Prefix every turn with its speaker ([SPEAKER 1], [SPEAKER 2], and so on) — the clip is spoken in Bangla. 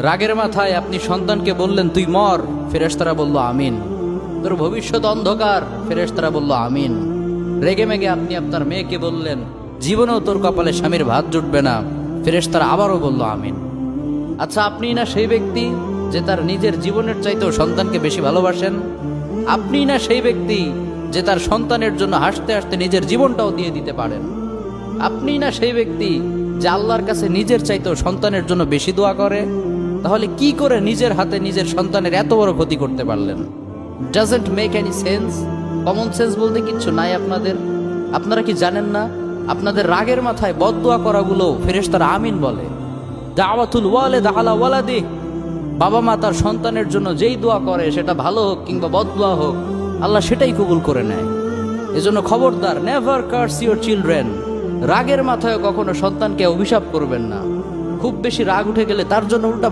[SPEAKER 1] রাগের মাথায় আপনি সন্তানকে বললেন তুই মর, ফেরেশতারা বলল আমিন। তোর ভবিষ্যৎ অন্ধকার, ফেরেশতারা বলল আমিন। রেগে মেগে আপনি আপনার মেয়েকে বললেন জীবনেও তোর কপালে স্বামীর ভাত জুটবে না, ফেরেশতারা আবারও বলল আমিন। আচ্ছা, আপনি না সেই ব্যক্তি যে তার নিজের জীবনের চাইতেও সন্তানকে বেশি ভালোবাসেন? আপনি না সেই ব্যক্তি যে তার সন্তানের জন্য হাসতে হাসতে নিজের জীবনটাও দিয়ে দিতে পারেন? আপনি না সেই ব্যক্তি যে আল্লাহর কাছে নিজের চাইতেও সন্তানের জন্য বেশি দোয়া করে? তাহলে কি করে নিজের হাতে নিজের সন্তানের এত বড় ক্ষতি করতে পারলেন? Doesn't make any sense. Common sense বলতে কিচ্ছু নাই আপনাদের? আপনারা কি জানেন না আপনাদের রাগের মাথায় বদদোয়া করাগুলো ফেরেশতারা আমিন বলে? দাওয়াতুল ওয়ালিদ আলা ওয়ালাদি, বাবা মা তার সন্তানের জন্য যেই দোয়া করে সেটা ভালো হোক কিংবা বদদোয়া হোক, আল্লাহ সেটাই কবুল করে নেয়। এজন্য খবরদার, নেভার কার্স ইউর চিলড্রেন। রাগের মাথায় কখনো সন্তানকে অভিশাপ করবেন না। খুব বেশি রাগ উঠে গেলে তার জন্য উল্টা